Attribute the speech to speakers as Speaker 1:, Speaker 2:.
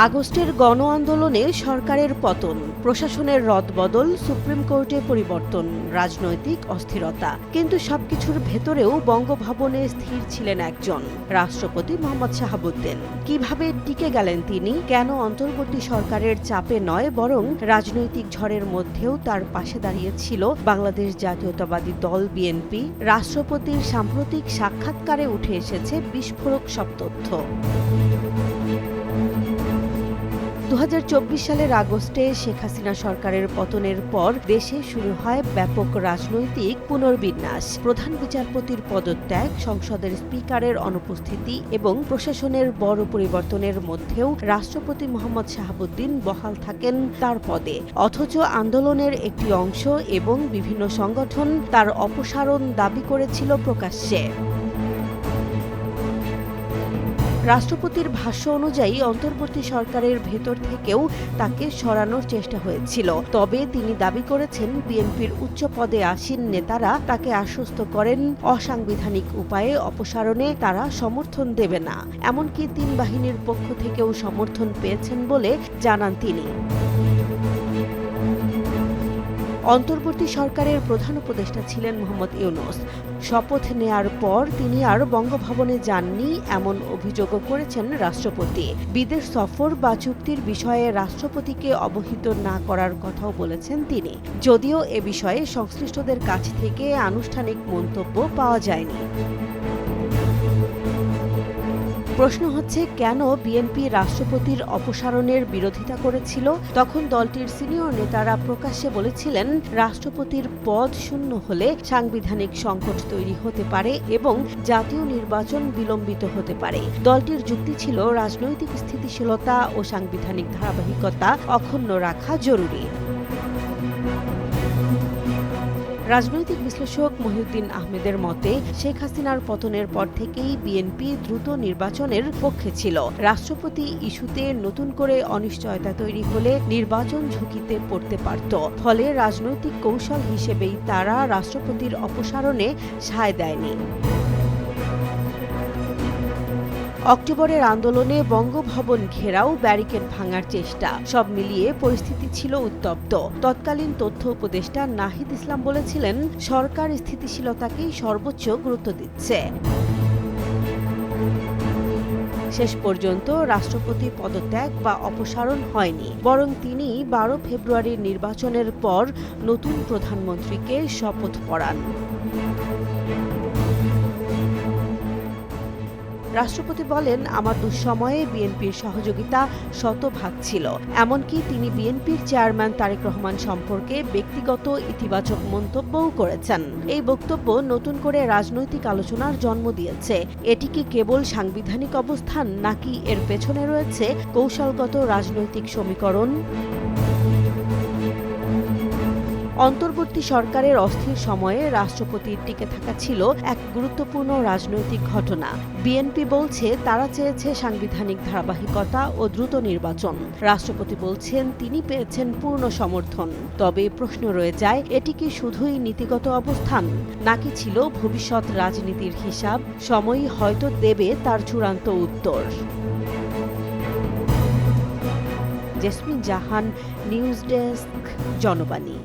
Speaker 1: আগস্টের গণ আন্দোলনে সরকারের পতন, প্রশাসনের রদবদল, সুপ্রিম কোর্টে পরিবর্তন, রাজনৈতিক অস্থিরতা। কিন্তু সবকিছুর ভেতরেও বঙ্গভবনে স্থির ছিলেন একজন, রাষ্ট্রপতি মোহাম্মদ শাহাবুদ্দিন। কিভাবে টিকে গেলেন তিনি? কেন অন্তর্বর্তী সরকারের চাপে নয় বরং রাজনৈতিক ঝড়ের মধ্যেও তার পাশে দাঁড়িয়েছিল বাংলাদেশ জাতীয়তাবাদী দল বিএনপি? রাষ্ট্রপতির সাম্প্রতিক সাক্ষাৎকারে উঠে এসেছে বিস্ফোরক সব তথ্য। 2024 সালের আগস্টে শেখ হাসিনা সরকারের পতনের পর দেশে শুরু হয় ব্যাপক রাজনৈতিক পুনর্বিন্যাস। প্রধান বিচারপতির পদত্যাগ, সংসদের স্পিকারের অনুপস্থিতি এবং প্রশাসনের বড় পরিবর্তনের মধ্যেও রাষ্ট্রপতি মোহাম্মদ শাহাবুদ্দিন বহাল থাকেন তার পদে। অথচ আন্দোলনের একটি অংশ এবং বিভিন্ন সংগঠন তার অপসারণ দাবি করেছিল প্রকাশ্যে। রাষ্ট্রপতির ভাষ্য অনুযায়ী অন্তর্বর্তী সরকারের ভেতর থেকেও তাকে সরানোর চেষ্টা হয়েছিল। তবে তিনি দাবি করেছেন বিএনপির উচ্চ পদে আসীন নেতারা তাকে আশ্বস্ত করেন অসাংবিধানিক উপায়ে অপসারণে তারা সমর্থন দেবে না। এমনকি ৩ বাহিনীর পক্ষ থেকেও সমর্থন পেয়েছেন বলে জানান তিনি। অন্তর্বর্তী সরকারের প্রধান উপদেষ্টা ছিলেন মোহাম্মদ ইউনূস। শপথ নেয়ার পর তিনি আর বঙ্গভবনে যাননি এমন অভিযোগও করেছেন রাষ্ট্রপতি। বিদেশ সফর বা চুক্তির বিষয়ে রাষ্ট্রপতিকে অবহিত না করার কথাও বলেছেন তিনি, যদিও এ বিষয়ে সংশ্লিষ্টদের কাছ থেকে আনুষ্ঠানিক মন্তব্য পাওয়া যায়নি। প্রশ্ন হচ্ছে, কেন বিএনপি রাষ্ট্রপতির অপসারণের বিরোধিতা করেছিল? তখন দলটির সিনিয়র নেতারা প্রকাশ্যে বলেছিলেন, রাষ্ট্রপতির পদ শূন্য হলে সাংবিধানিক সংকট তৈরি হতে পারে এবং জাতীয় নির্বাচন বিলম্বিত হতে পারে। দলটির যুক্তি ছিল, রাজনৈতিক স্থিতিশীলতা ও সাংবিধানিক ধারাবাহিকতা অক্ষুণ্ণ রাখা জরুরি। রাজনৈতিক বিশ্লেষক মহিউদ্দিন আহমেদের মতে, শেখ হাসিনার পতনের পর থেকেই বিএনপি দ্রুত নির্বাচনের পক্ষে ছিল। রাষ্ট্রপতি ইস্যুতে নতুন করে অনিশ্চয়তা তৈরি হলে নির্বাচন ঝুঁকিতে পড়তে পারত। ফলে রাজনৈতিক কৌশল হিসেবেই তারা রাষ্ট্রপতির অপসারণে সায় দেয়নি। অক্টোবরের আন্দোলনে বঙ্গভবন ঘেরাও, ব্যারিকেড ভাঙার চেষ্টা, সব মিলিয়ে পরিস্থিতি ছিল উত্তপ্ত। তৎকালীন তথ্য উপদেষ্টা নাহিদ ইসলাম বলেছিলেন, সরকার স্থিতিশীলতাকেই সর্বোচ্চ গুরুত্ব দিচ্ছে। শেষ পর্যন্ত রাষ্ট্রপতি পদত্যাগ বা অপসারণ হয়নি, বরং তিনি 12 ফেব্রুয়ারির নির্বাচনের পর নতুন প্রধানমন্ত্রীকে শপথ পড়ান। রাষ্ট্রপতি বলেন, আমার দুঃসময়ে বিএনপির সহযোগিতা শতভাগ ছিল। এমনকি তিনি বিএনপির চেয়ারম্যান তারেক রহমান সম্পর্কে ব্যক্তিগত ইতিবাচক মন্তব্যও করেছেন। এই বক্তব্য নতুন করে রাজনৈতিক আলোচনার জন্ম দিয়েছে। এটি কি কেবল সাংবিধানিক অবস্থান, নাকি এর পেছনে রয়েছে কৌশলগত রাজনৈতিক সমীকরণ? অন্তর্বর্তী সরকারের অস্থির সময়ে রাষ্ট্রপতির টিকে থাকা ছিল এক গুরুত্বপূর্ণ রাজনৈতিক ঘটনা। বিএনপি বলছে তারা চেয়েছে সাংবিধানিক ধারাবাহিকতা ও দ্রুত নির্বাচন। রাষ্ট্রপতি বলছেন তিনি পেয়েছেন পূর্ণ সমর্থন। তবে প্রশ্ন রয়ে যায়, এটি কি শুধুই নীতিগত অবস্থান, নাকি ছিল ভবিষ্যৎ রাজনীতির হিসাব? সময়ই হয়তো দেবে তার চূড়ান্ত উত্তর। জেসমিন জাহান, নিউজ ডেস্ক, জনবাণী।